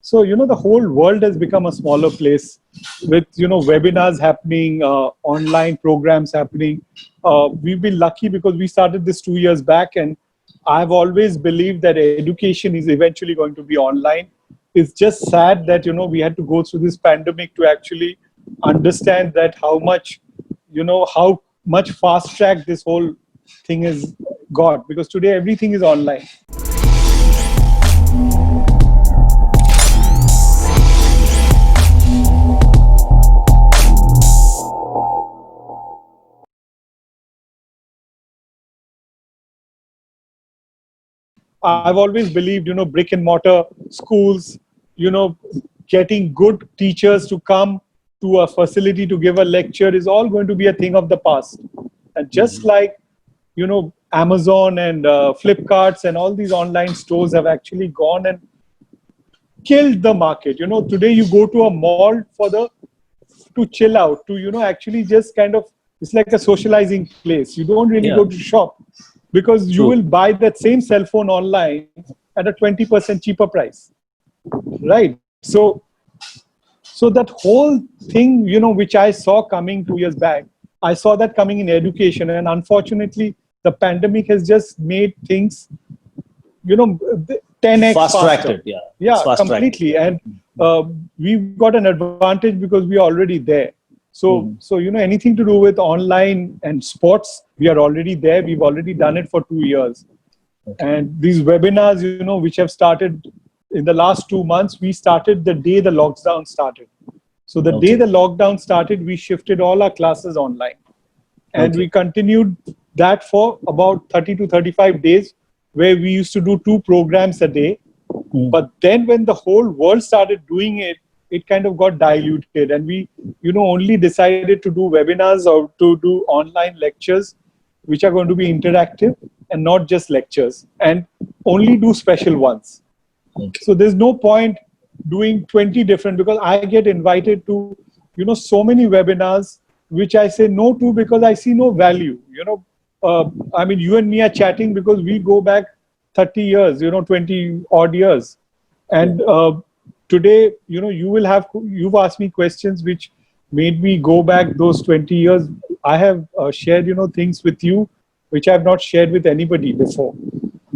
So, the whole world has become a smaller place with, webinars happening, online programs happening. We've been lucky because we started this 2 years back, and I've always believed that education is eventually going to be online. It's just sad that, we had to go through this pandemic to actually understand that how much fast track this whole thing has got, because today everything is online. I've always believed, brick and mortar schools, you know, getting good teachers to come to a facility to give a lecture is all going to be a thing of the past. And just like, Amazon and Flipkarts and all these online stores have actually gone and killed the market. Today you go to a mall to chill out, to, actually just kind of, it's like a socializing place. You don't really go to shop, because you will buy that same cell phone online at a 20% cheaper price, right? So that whole thing, which I saw coming 2 years back, I saw that coming in education, and unfortunately the pandemic has just made things, 10x faster. Yeah, completely. And we've got an advantage because we are already there. So, anything to do with online and sports, we are already there. We've already done it for 2 years. And these webinars, which have started in the last 2 months, we started the day the lockdown started. So the day the lockdown started, we shifted all our classes online. And we continued that for about 30 to 35 days, where we used to do 2 programs a day. But then when the whole world started doing it, it kind of got diluted, and we, only decided to do webinars or to do online lectures, which are going to be interactive and not just lectures, and only do special ones. So there's no point doing 20 different, because I get invited to, so many webinars, which I say no to because I see no value. I mean, you and me are chatting because we go back 30 years, 20 odd years. And today, you've asked me questions which made me go back those 20 years. I have shared, things with you, which I have not shared with anybody before.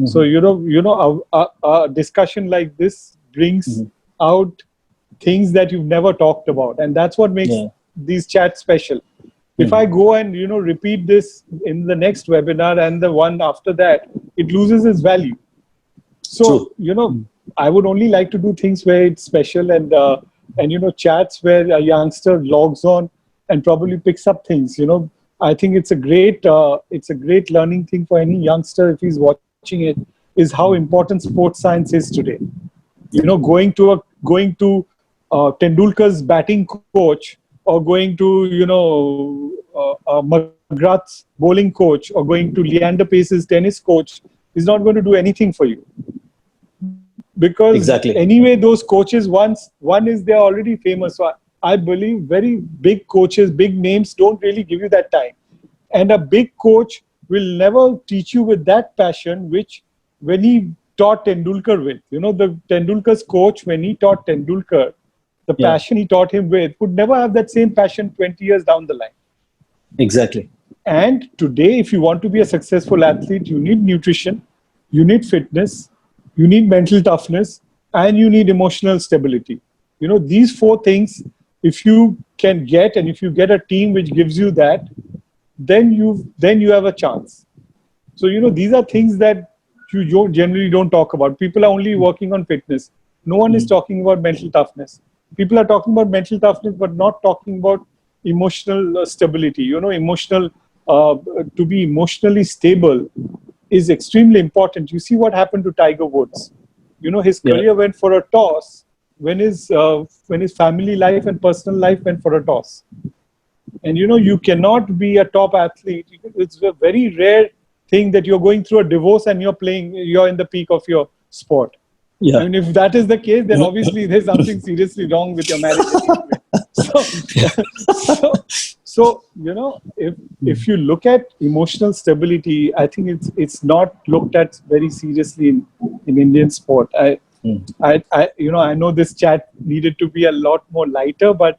So, a discussion like this brings out things that you've never talked about. And that's what makes these chats special. If I go and, repeat this in the next webinar and the one after that, it loses its value. So, I would only like to do things where it's special, and chats where a youngster logs on and probably picks up things. I think it's a great learning thing for any youngster if he's watching it, is how important sports science is today. Going to Tendulkar's batting coach, or going to McGrath's bowling coach, or going to Leander Pace's tennis coach is not going to do anything for you. Because anyway, those coaches, one is they're already famous. So I believe very big coaches, big names don't really give you that time. And a big coach will never teach you with that passion, which when he taught Tendulkar with, the Tendulkar's coach, when he taught Tendulkar, the passion he taught him with, would never have that same passion 20 years down the line. Exactly. And today, if you want to be a successful athlete, you need nutrition, you need fitness, you need mental toughness, and you need emotional stability. These 4 things, if you can get, and if you get a team which gives you that, then you have a chance. So, these are things that you generally don't talk about. People are only working on fitness. No one is talking about mental toughness. People are talking about mental toughness, but not talking about emotional stability. To be emotionally stable is extremely important. You see what happened to Tiger Woods. His career went for a toss when his family life and personal life went for a toss. And you cannot be a top athlete. It's a very rare thing that you're going through a divorce and you're in the peak of your sport. I mean, if that is the case, then obviously there's something seriously wrong with your marriage. So if you look at emotional stability, I think it's not looked at very seriously in Indian sport. I know this chat needed to be a lot more lighter, but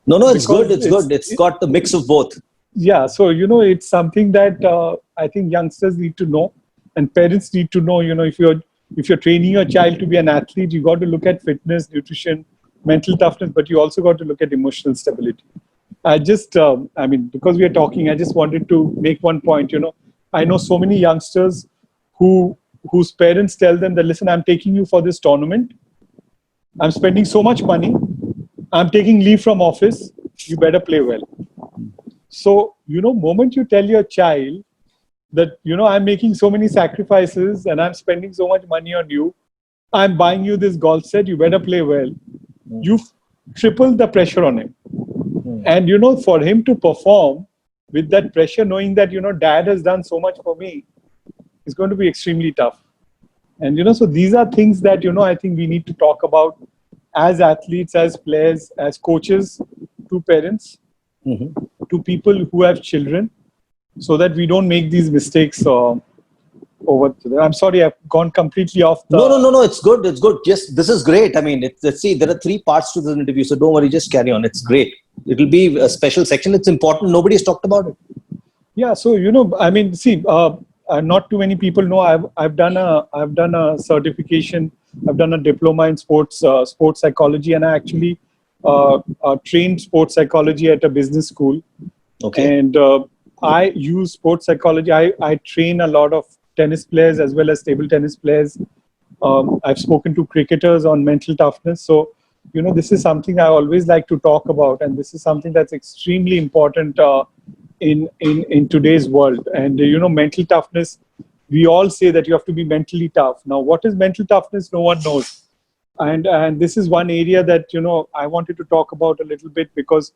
no, it's good. It's good. It's got the mix of both. Yeah. So, it's something that I think youngsters need to know, and parents need to know, if you're training your child to be an athlete, you got to look at fitness, nutrition, mental toughness, but you also got to look at emotional stability. Because we are talking, I just wanted to make one point. I know so many youngsters whose parents tell them that, listen, I'm taking you for this tournament. I'm spending so much money. I'm taking leave from office. You better play well. So, moment you tell your child that, I'm making so many sacrifices and I'm spending so much money on you, I'm buying you this golf set, you better play well. You've tripled the pressure on him. And, for him to perform with that pressure, knowing that, dad has done so much for me, is going to be extremely tough. And, so these are things that, I think we need to talk about as athletes, as players, as coaches, to parents, to people who have children, so that we don't make these mistakes over there. I'm sorry, I've gone completely off the... No, it's good. It's good. Yes, this is great. I mean, let's see, there are 3 parts to this interview, so don't worry, just carry on. It's great. It'll be a special section. It's important. Nobody's talked about it. Yeah, so, not too many people know I've done a certification. I've done a diploma in sports psychology, and I actually trained sports psychology at a business school. Okay. And I use sports psychology. I train a lot of tennis players as well as table tennis players. I've spoken to cricketers on mental toughness. So, this is something I always like to talk about, and this is something that's extremely important in today's world. And mental toughness, we all say that you have to be mentally tough. Now, what is mental toughness? No one knows. And this is one area that I wanted to talk about a little bit, because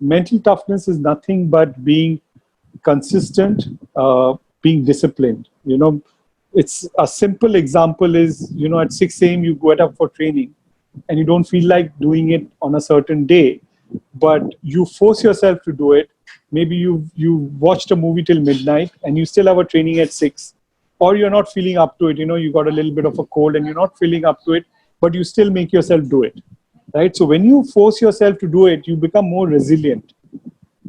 mental toughness is nothing but being consistent, being disciplined. It's a simple example is, at 6 a.m. you get up for training and you don't feel like doing it on a certain day, but you force yourself to do it. Maybe you watched a movie till midnight and you still have a training at 6, or you're not feeling up to it. You got a little bit of a cold and you're not feeling up to it, but you still make yourself do it, right? So when you force yourself to do it, you become more resilient.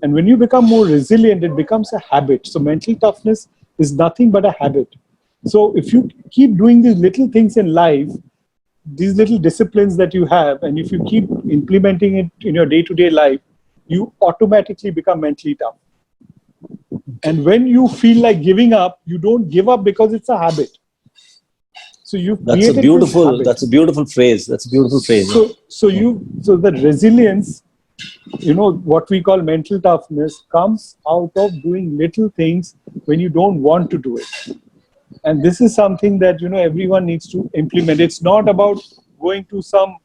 And when you become more resilient, it becomes a habit. So mental toughness is nothing but a habit. So if you keep doing these little things in life, these little disciplines that you have, and if you keep implementing it in your day-to-day life, you automatically become mentally tough. And when you feel like giving up, you don't give up because it's a habit. So that's a beautiful phrase. That's a beautiful phrase. So the resilience, what we call mental toughness, comes out of doing little things when you don't want to do it. And this is something that, everyone needs to implement. It's not about going to some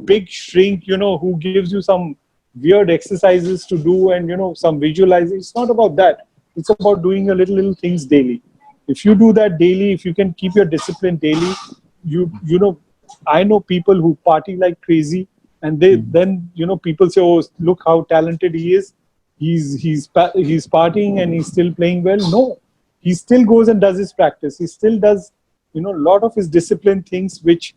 big shrink, who gives you some weird exercises to do and, some visualizing. It's not about that. It's about doing your little things daily. If you do that daily, if you can keep your discipline daily, I know people who party like crazy, and then people say, oh, look how talented he is. He's partying and he's still playing well. No, he still goes and does his practice. He still does, a lot of his discipline things which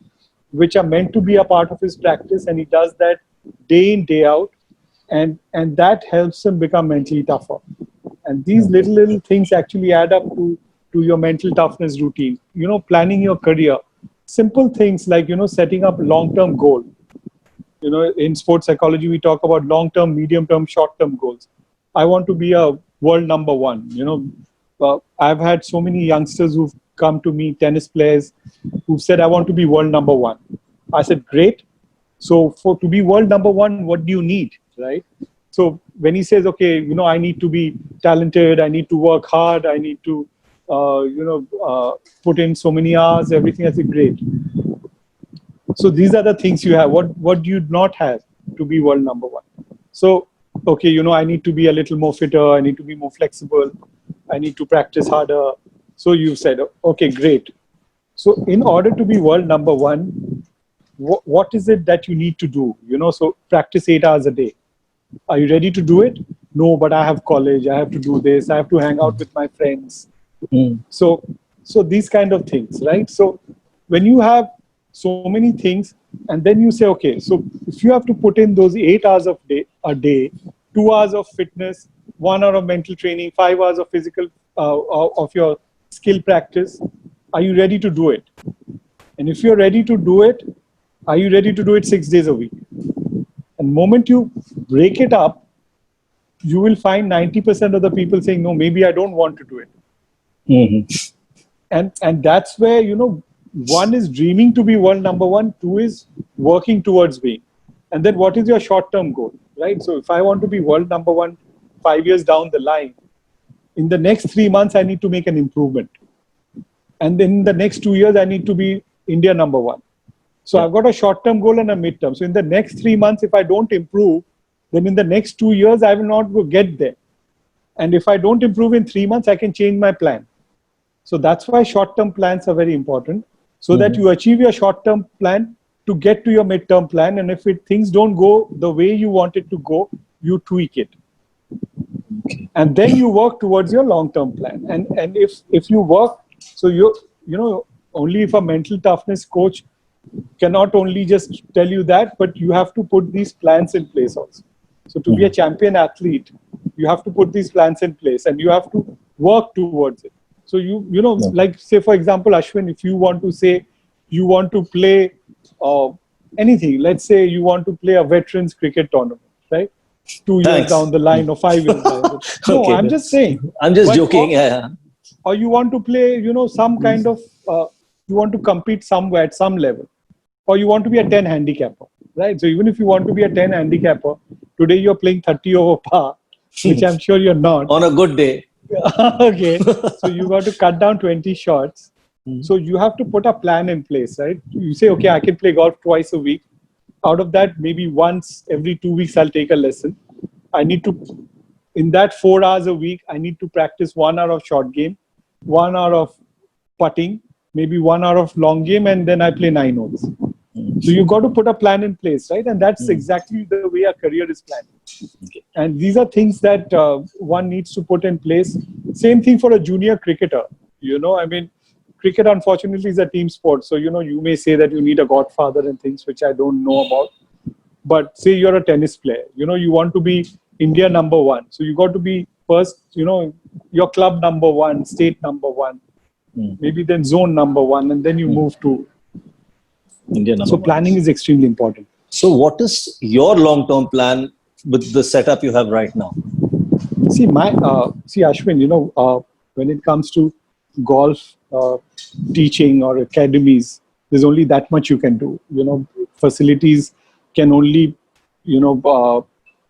are meant to be a part of his practice, and he does that day in, day out, and that helps him become mentally tougher. And these little things actually add up to your mental toughness routine. Planning your career, simple things like setting up long-term goal. In sports psychology, we talk about long-term, medium-term, short-term goals. I want to be a world number 1. I've had so many youngsters who've come to me, tennis players, who've said, I want to be world number 1. I said, great. So to be world number 1, what do you need, right? So when he says, okay, I need to be talented, I need to work hard, I need to, put in so many hours, everything, I said, great. So these are the things you have. What do you not have to be world number 1? So, okay, I need to be a little more fitter, I need to be more flexible, I need to practice harder. So you said, okay, great. So in order to be world number 1, what is it that you need to do? So practice 8 hours a day. Are you ready to do it? No, but I have college, I have to do this, I have to hang out with my friends. So these kind of things, right? So when you have so many things, and then you say, okay, so if you have to put in those 8 hours a day, 2 hours of fitness, 1 hour of mental training, 5 hours of physical of your skill practice, are you ready to do it? And if you're ready to do it, are you ready to do it 6 days a week? And the moment you break it up, you will find 90% of the people saying, no, maybe I don't want to do it. And that's where, one is dreaming to be world number one, two is working towards being. And then what is your short-term goal, right? So if I want to be world number one 5 years down the line, in the next 3 months, I need to make an improvement. And then in the next 2 years, I need to be India number one. So I've got a short-term goal and a mid-term. So in the next 3 months, if I don't improve, then in the next 2 years, I will not get there. And if I don't improve in 3 months, I can change my plan. So that's why short-term plans are very important, so that you achieve your short-term plan to get to your mid-term plan. And if things don't go the way you want it to go, you tweak it. And then you work towards your long-term plan. And if you work, so only if a mental toughness coach cannot only just tell you that, but you have to put these plans in place also. So to be a champion athlete, you have to put these plans in place and you have to work towards it. So like say for example, Ashwin, if you want to say you want to play anything, let's say you want to play a veterans cricket tournament, right? 2 years down the line or 5 years down the line. No, Okay, I'm just saying. I'm just joking. Yeah. Or you want to play, some kind of, you want to compete somewhere at some level. Or you want to be a 10 handicapper, right? So even if you want to be a 10 handicapper, today you're playing 30 over par, which I'm sure you're not. On a good day. Okay. So you got to cut down 20 shots. So you have to put a plan in place, right? You say, okay, I can play golf twice a week. Out of that, maybe once every 2 weeks, I'll take a lesson. I need to, in that 4 hours a week, I need to practice 1 hour of short game, 1 hour of putting, maybe 1 hour of long game, and then I play 9 holes. So you got to put a plan in place, right? And that's exactly the way a career is planned. Okay. And these are things that one needs to put in place. Same thing for a junior cricketer. Cricket, unfortunately, is a team sport. So, you may say that you need a godfather and things which I don't know about. But say you're a tennis player, you want to be India number one. So you got to be first, your club number one, state number one, maybe then zone number one, and then you move to India number So planning is extremely important. So what is your long-term plan with the setup you have right now? See, Ashwin, when it comes to golf teaching or academies, there's only that much you can do. Facilities can only,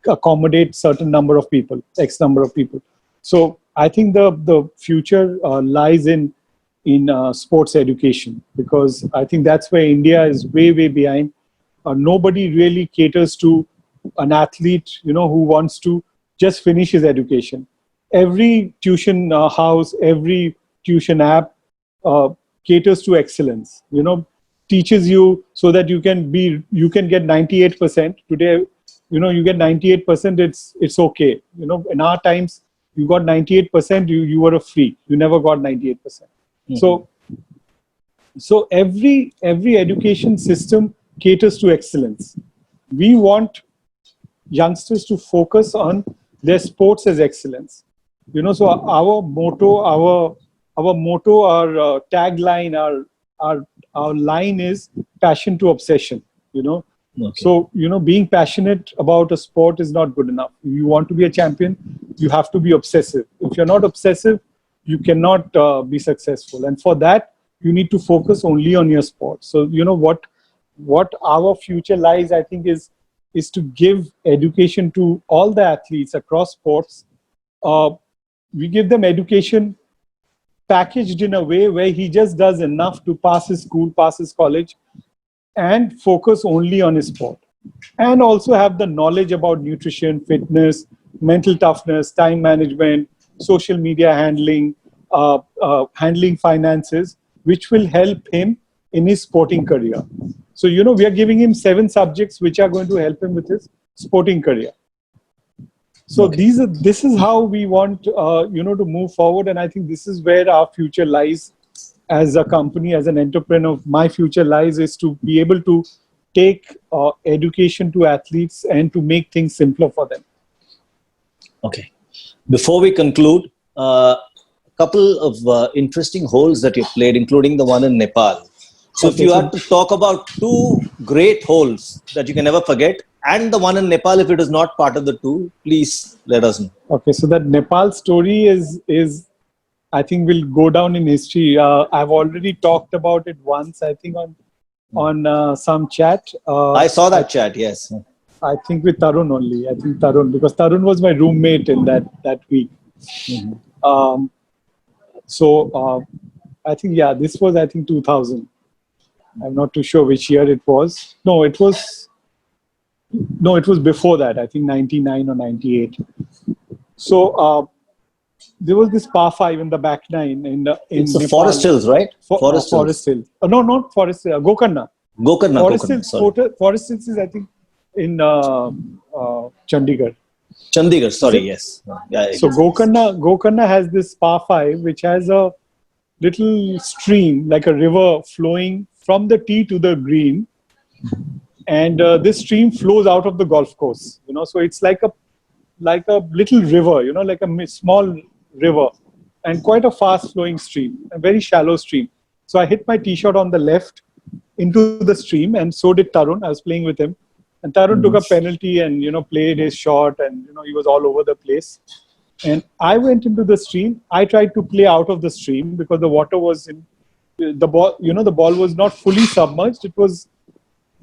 accommodate certain number of people, X number of people. So I think the future lies in sports education, because I think that's where India is way behind. Nobody really caters to an athlete, who wants to just finish his education. Every tuition house, every tuition app caters to excellence. Teaches you so that you can get 98%. Today, you get 98%. It's okay. In our times, you got 98%. You were a freak. You never got 98%. So every education system caters to excellence. We want youngsters to focus on their sports as excellence. So our motto, our tagline, our line is passion to obsession. Okay. So being passionate about a sport is not good enough. If you want to be a champion, you have to be obsessive. If you're not obsessive, you cannot be successful. And for that, you need to focus only on your sport. So what our future lies, I think, is to give education to all the athletes across sports. We give them education packaged in a way where he just does enough to pass his school, pass his college, and focus only on his sport. And also have the knowledge about nutrition, fitness, mental toughness, time management, social media handling, handling finances, which will help him in his sporting career. So, we are giving him 7 subjects which are going to help him with his sporting career. So Okay. this is how we want, to move forward. And I think this is where our future lies. as a company, as an entrepreneur, my future lies is to be able to take education to athletes and to make things simpler for them. Okay. Before we conclude, a couple of interesting holes that you played, including the one in Nepal. So if you had to talk about two great holes that you can never forget, and the one in Nepal, if it is not part of the two, please let us know. Okay, so that Nepal story is I think will go down in history. I've already talked about it once, I think on some chat. I saw that chat, yes. I think with Tarun only. I think Tarun, because Tarun was my roommate in that week. Mm-hmm. I think, yeah, this was, I think, 2000. I'm not too sure which year it was. No, it was before that. I think 99 or 98. So there was this par 5 in the back 9 in it's the Nepal. Forest Hills, right? Forest Hills. No, not Forest Hills. Gokarna. Forest Hills is, I think, in Chandigarh. Chandigarh, sorry, yes. Yeah, so Gokarna has this par 5, which has a little stream, like a river flowing from the tee to the green. And this stream flows out of the golf course, so it's like a little river, like a small river, and quite a fast flowing stream, a very shallow stream. So I hit my tee shot on the left into the stream, and so did Tarun. I was playing with him, and Tarun took a penalty and played his shot, and he was all over the place. And I went into the stream. I tried to play out of the stream because the water was in the ball. The ball was not fully submerged. It was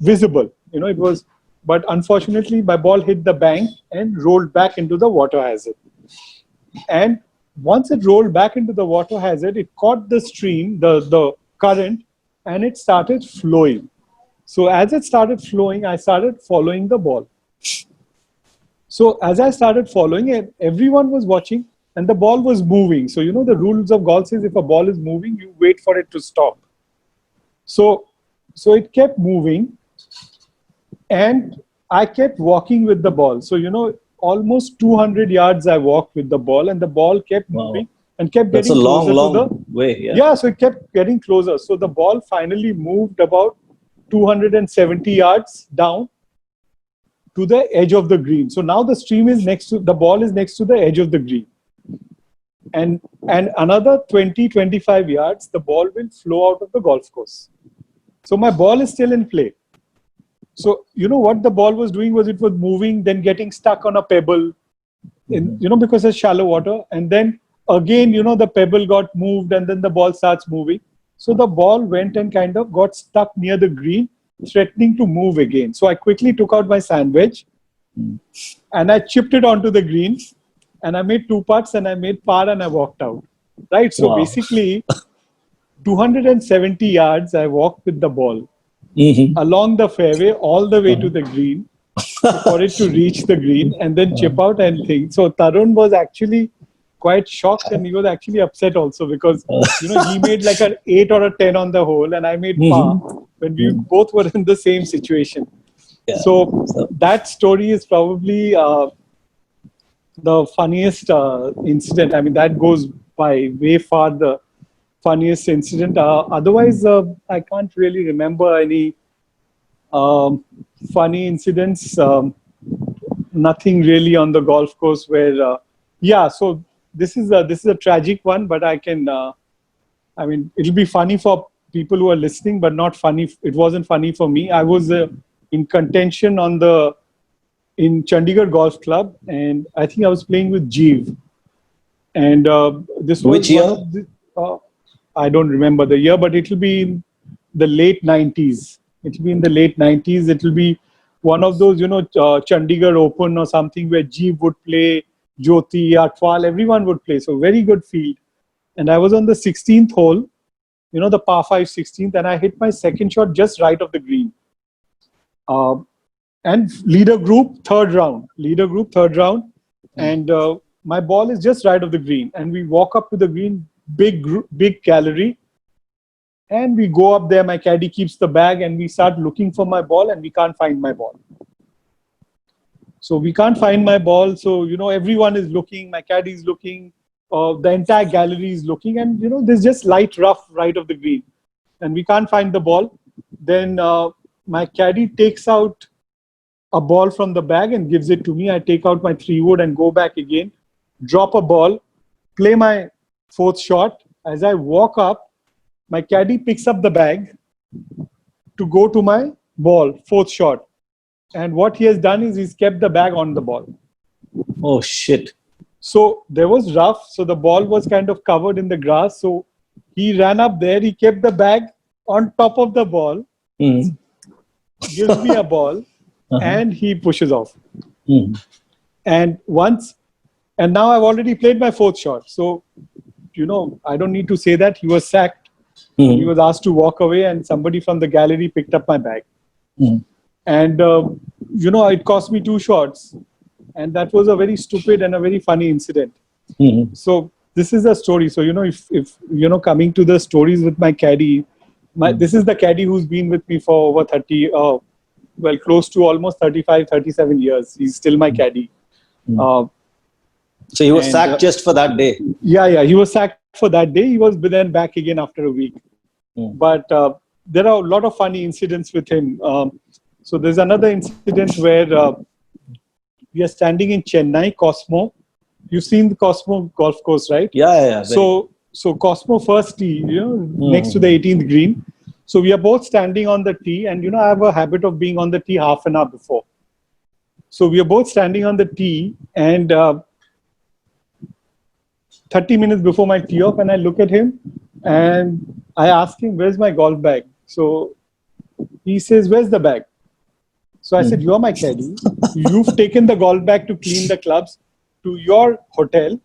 visible. It was, but unfortunately, my ball hit the bank and rolled back into the water hazard. And once it rolled back into the water hazard, it caught the stream, the current, and it started flowing. So as it started flowing, I started following the ball. So as I started following it, everyone was watching, and the ball was moving. So the rules of golf says if a ball is moving, you wait for it to stop. So it kept moving, and I kept walking with the ball. So almost 200 yards I walked with the ball, and the ball kept moving and kept getting closer. That's a long way. Yeah, so it kept getting closer. So the ball finally moved about 270 yards down to the edge of the green. So now the stream is the ball is next to the edge of the green. And another 20-25 yards, the ball will flow out of the golf course. So my ball is still in play. So what the ball was doing was it was moving, then getting stuck on a pebble, because it's shallow water. And then again, the pebble got moved, and then the ball starts moving. So the ball went and kind of got stuck near the green, threatening to move again. So I quickly took out my sand wedge, and I chipped it onto the green, and I made 2 putts, and I made par, and I walked out. Right. So basically, 270 yards I walked with the ball along the fairway all the way to the green for it to reach the green and then chip out and think. So Tarun was actually quite shocked, and he was actually upset also because he made like an 8 or a 10 on the hole, and I made par when we both were in the same situation. Yeah. So that story is probably the funniest incident. I mean, that goes by way far the funniest incident. Otherwise, I can't really remember any funny incidents. Nothing really on the golf course where, so this is a tragic one, but I can, it'll be funny for people who are listening, but not funny. It wasn't funny for me. I was in contention in Chandigarh Golf Club, and I think I was playing with Jeev. And this was which year? I don't remember the year, but it will be in the late 90s. It will be in the late 90s. It will be one of those, Chandigarh Open or something where Jeev would play, Jyoti, Atwal, everyone would play. So very good field. And I was on the 16th hole, the par 5 16th, and I hit my second shot just right of the green. And leader group, third round. And my ball is just right of the green. And we walk up to the green, big gallery. And we go up there, my caddy keeps the bag, and we start looking for my ball, and we can't find my ball. So we can't find my ball. So, everyone is looking, my caddy is looking, The entire gallery is looking, and there's just light rough right of the green, and we can't find the ball. Then my caddy takes out a ball from the bag and gives it to me. I take out my 3-wood and go back again, drop a ball, play my 4th shot. As I walk up, my caddy picks up the bag to go to my ball, 4th shot. And what he has done is he's kept the bag on the ball. Oh, shit. So there was rough. So the ball was kind of covered in the grass. So he ran up there. He kept the bag on top of the ball, gives me a ball, and he pushes off. And now I've already played my 4th shot. So, I don't need to say that. He was sacked. He was asked to walk away, and somebody from the gallery picked up my bag. And, it cost me 2 shots. And that was a very stupid and a very funny incident. So this is a story. So, if coming to the stories with my caddy, this is the caddy who's been with me for over 30, close to almost 35, 37 years. He's still my caddy. So he was sacked just for that day? Yeah. He was sacked for that day. He was then back again after a week. But there are a lot of funny incidents with him. So there's another incident where we are standing in Chennai, Cosmo. You've seen the Cosmo golf course, right? Yeah. So Cosmo first tee, next to the 18th green. So we are both standing on the tee, and I have a habit of being on the tee half an hour before. So we are both standing on the tee, and 30 minutes before my tee off, and I look at him and I ask him, "Where's my golf bag?" So he says, "Where's the bag?" So I said, "You're my caddy. You've taken the golf bag to clean the clubs to your hotel."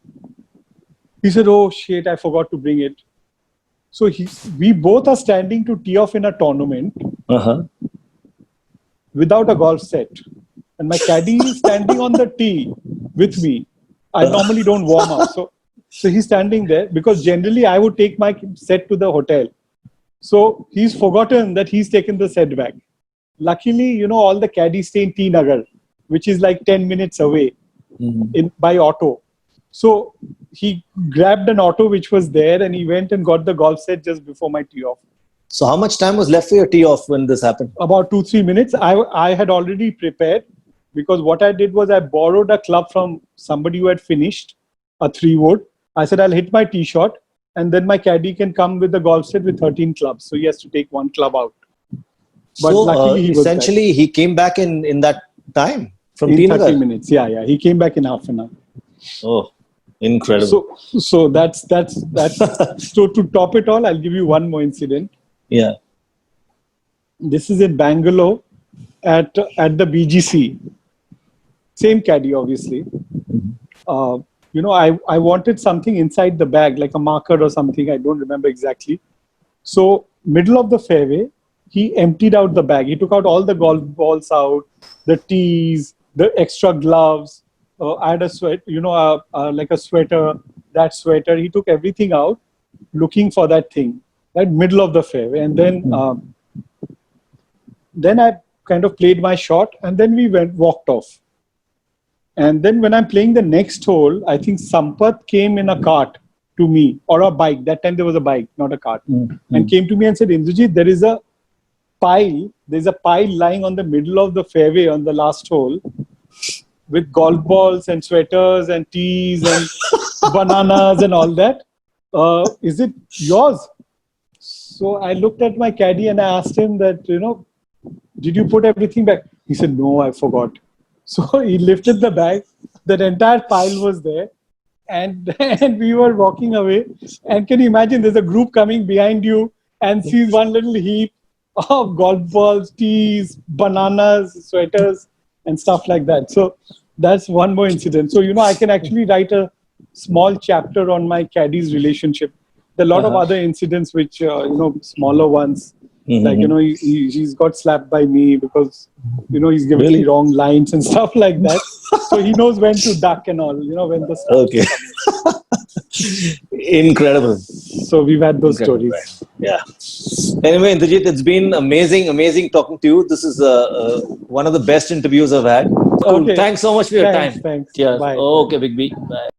He said, "Oh shit, I forgot to bring it." So we both are standing to tee off in a tournament without a golf set. And my caddy is standing on the tee with me. I normally don't warm up. So he's standing there because generally I would take my set to the hotel. So he's forgotten that he's taken the set back. Luckily, all the caddies stay in T Nagar, which is like 10 minutes away by auto. So he grabbed an auto which was there, and he went and got the golf set just before my tee off. So how much time was left for your tee off when this happened? About 2-3 minutes. I had already prepared, because what I did was I borrowed a club from somebody who had finished a 3-wood. I said, I'll hit my tee shot, and then my caddy can come with the golf set with 13 clubs. So he has to take 1 club out. But so luckily essentially he came back in that time from in 30 minutes. Yeah. He came back in half an hour. Oh, incredible. So that's so to top it all, I'll give you one more incident. Yeah. This is in Bangalore at the BGC. Same caddy, obviously. I wanted something inside the bag, like a marker or something. I don't remember exactly. So middle of the fairway, he emptied out the bag. He took out all the golf balls out, the tees, the extra gloves. I had a sweat, like a sweater, that sweater. He took everything out, looking for that thing, right middle of the fairway. And then I kind of played my shot, and then we walked off. And then when I'm playing the next hole, I think Sampath came in a cart to me, or a bike. That time there was a bike, not a cart, and came to me and said, "Indrajit, there's a pile lying on the middle of the fairway on the last hole with golf balls and sweaters and tees and bananas and all that. Is it yours?" So I looked at my caddy and I asked him that, "Did you put everything back?" He said, "No, I forgot." So he lifted the bag. That entire pile was there. And we were walking away. And can you imagine, there's a group coming behind you and sees one little heap of golf balls, tees, bananas, sweaters, and stuff like that. So that's one more incident. So, I can actually write a small chapter on my caddy's relationship. There are a lot of other incidents which, smaller ones. Like, he's got slapped by me because, he's given me wrong lines and stuff like that. So he knows when to duck and all, when the stuff. Okay. Incredible. So we've had those stories. Right. Yeah. Anyway, Indrajit, it's been amazing talking to you. This is one of the best interviews I've had. Cool. Okay. Thanks so much for your time. Thanks. Cheers. Bye. Okay, Big B. Bye.